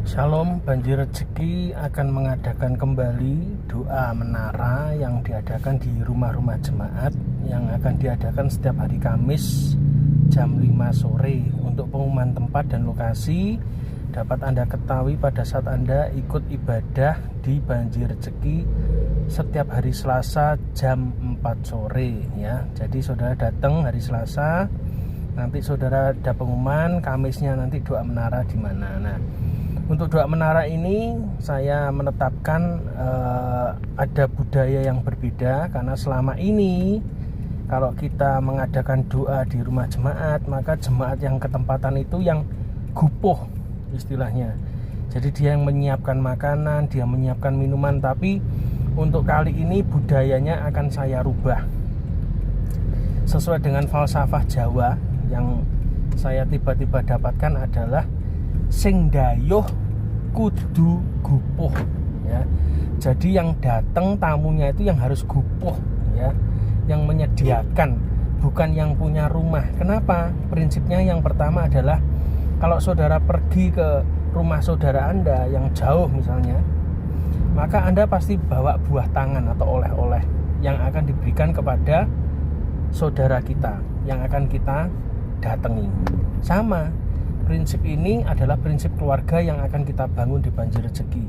Shalom, Banjir Rezeki akan mengadakan kembali doa menara yang diadakan di rumah-rumah jemaat yang akan diadakan setiap hari Kamis jam 5 sore. Untuk pengumuman tempat dan lokasi dapat Anda ketahui pada saat Anda ikut ibadah di Banjir Rezeki setiap hari Selasa jam 4 sore ya. Jadi saudara datang hari Selasa, nanti saudara ada pengumuman, Kamisnya nanti doa menara di mana. Nah, untuk doa menara ini saya menetapkan ada budaya yang berbeda, karena selama ini kalau kita mengadakan doa di rumah jemaat, maka jemaat yang ketempatan itu yang gupoh istilahnya. Jadi dia yang menyiapkan makanan, dia menyiapkan minuman. Tapi untuk kali ini budayanya akan saya rubah sesuai dengan falsafah Jawa. Yang saya tiba-tiba dapatkan adalah sing dayuh kudu gupuh ya. Jadi yang datang tamunya itu yang harus gupuh ya, yang menyediakan, bukan yang punya rumah. Kenapa? Prinsipnya yang pertama adalah kalau saudara pergi ke rumah saudara Anda yang jauh misalnya, maka Anda pasti bawa buah tangan atau oleh-oleh yang akan diberikan kepada saudara kita yang akan kita datangi. Sama, prinsip ini adalah prinsip keluarga yang akan kita bangun di Banjir Rezeki.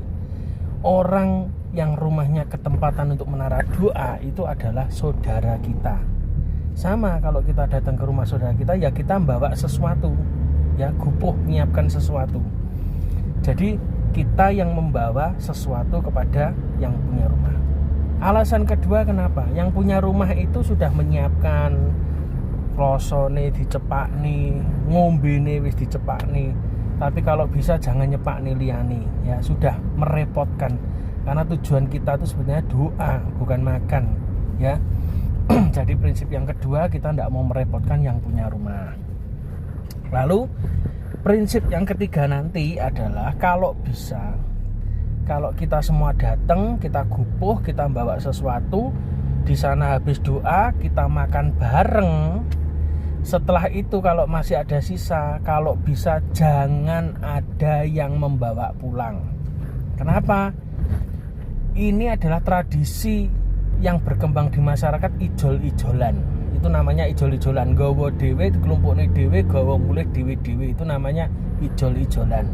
Orang yang rumahnya ketempatan untuk menara doa itu adalah saudara kita. Sama, kalau kita datang ke rumah saudara kita, ya kita membawa sesuatu ya, gupuh menyiapkan sesuatu. Jadi kita yang membawa sesuatu kepada yang punya rumah. Alasan kedua kenapa? Yang punya rumah itu sudah menyiapkan klosone dicepakni, ngombene wis dicepakni. Tapi kalau bisa jangan nyepakni liyane ya, sudah merepotkan. Karena tujuan kita itu sebenarnya doa, bukan makan ya. Jadi prinsip yang kedua, kita tidak mau merepotkan yang punya rumah. Lalu prinsip yang ketiga nanti adalah kalau bisa, kalau kita semua datang, kita gupuh, kita bawa sesuatu, di sana habis doa kita makan bareng. Setelah itu kalau masih ada sisa, kalau bisa jangan ada yang membawa pulang. Kenapa? Ini adalah tradisi yang berkembang di masyarakat, ijol-ijolan. Itu namanya ijol-ijolan. Gawa dhewe dikelompokne dhewe, gawa mulih dhewe-dhewe, itu namanya ijol-ijolan.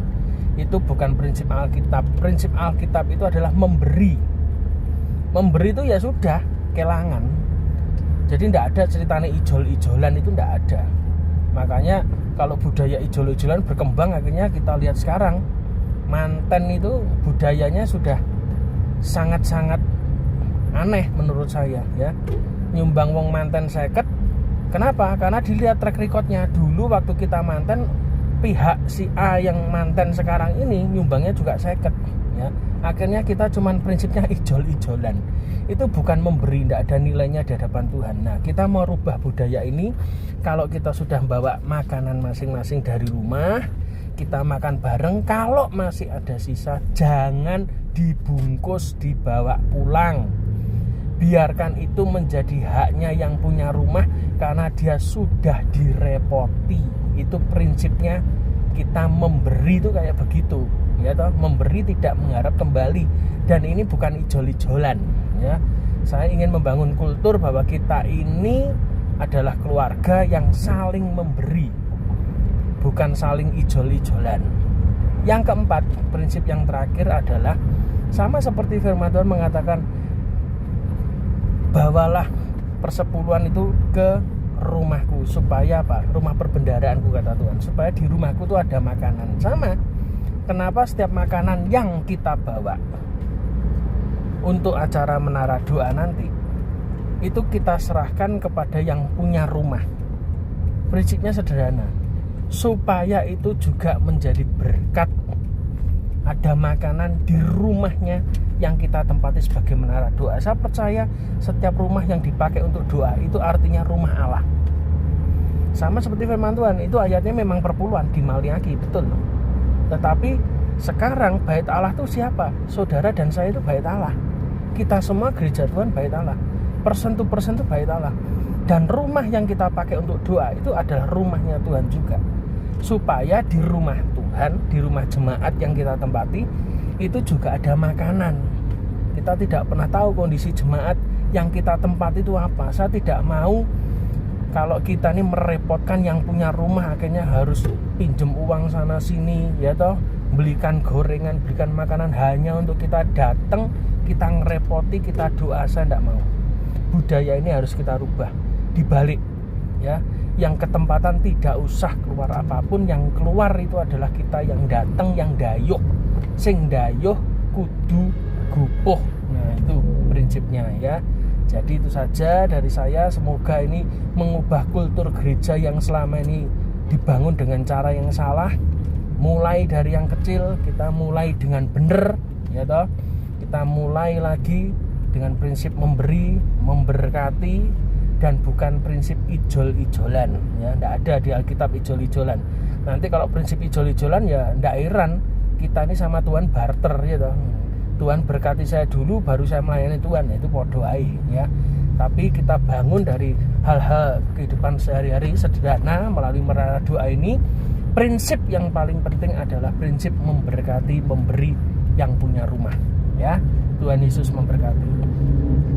Itu bukan prinsip Alkitab. Prinsip Alkitab itu adalah memberi. Memberi itu ya sudah, kelangan. Jadi tidak ada ceritanya ijol-ijolan, itu tidak ada. Makanya kalau budaya ijol-ijolan berkembang, akhirnya kita lihat sekarang manten itu budayanya sudah sangat-sangat aneh menurut saya ya. Nyumbang wong manten 50. Kenapa? Karena dilihat track recordnya. Dulu waktu kita manten, pihak si A yang manten sekarang ini nyumbangnya juga 50 ya. Akhirnya kita cuman prinsipnya ijol-ijolan. Itu bukan memberi, tidak ada nilainya di hadapan Tuhan. Nah, kita mau rubah budaya ini. Kalau kita sudah bawa makanan masing-masing dari rumah, kita makan bareng. Kalau masih ada sisa, jangan dibungkus, dibawa pulang. Biarkan itu menjadi haknya yang punya rumah, karena dia sudah direpoti. Itu prinsipnya kita memberi itu kayak begitu ya toh, memberi tidak mengharap kembali. Dan ini bukan ijol-ijolan ya. Saya ingin membangun kultur bahwa kita ini adalah keluarga yang saling memberi, bukan saling ijol-ijolan. Yang keempat, prinsip yang terakhir adalah sama seperti firman Tuhan mengatakan, bawalah persepuluhan itu ke rumahku, supaya apa? Rumah perbendaharaanku, kata Tuhan, supaya di rumahku tuh ada makanan. Sama, kenapa setiap makanan yang kita bawa untuk acara menara doa nanti itu kita serahkan kepada yang punya rumah. Prinsipnya sederhana, supaya itu juga menjadi berkat. Ada makanan di rumahnya yang kita tempati sebagai menara doa. Saya percaya setiap rumah yang dipakai untuk doa itu artinya rumah Allah. Sama seperti firman Tuhan, itu ayatnya memang perpuluhan di Maliaki, betul. Tetapi sekarang bait Allah itu siapa? Saudara dan saya itu bait Allah. Kita semua gereja Tuhan bait Allah. Persen to bait Allah. Dan rumah yang kita pakai untuk doa itu adalah rumahnya Tuhan juga. Supaya di rumah Tuhan Tuhan, di rumah jemaat yang kita tempati itu juga ada makanan. Kita tidak pernah tahu kondisi jemaat yang kita tempati itu apa. Saya tidak mau kalau kita ini merepotkan yang punya rumah, akhirnya harus pinjem uang sana sini, ya toh, belikan gorengan, belikan makanan hanya untuk kita datang, kita ngerepoti, kita doa. Saya tidak mau. Budaya ini harus kita rubah, dibalik, ya. Yang ketempatan tidak usah keluar apapun, yang keluar itu adalah kita yang datang, yang dayuh. Sing dayuh kudu gupuh. Nah, itu prinsipnya, ya. Jadi itu saja dari saya. Semoga ini mengubah kultur gereja yang selama ini dibangun dengan cara yang salah. Mulai dari yang kecil, kita mulai dengan benar, ya toh. Kita mulai lagi dengan prinsip memberi, memberkati, dan bukan prinsip ijol-ijolan, ya. Tidak ada di Alkitab ijol-ijolan. Nanti kalau prinsip ijol-ijolan, ya tidak heran kita ini sama Tuhan barter, ya toh. Tuhan berkati saya dulu baru saya melayani Tuhan, itu podo ae, ya. Tapi kita bangun dari hal-hal kehidupan sehari-hari sederhana melalui menara doa ini. Prinsip yang paling penting adalah prinsip memberkati, memberi yang punya rumah, ya. Tuhan Yesus memberkati.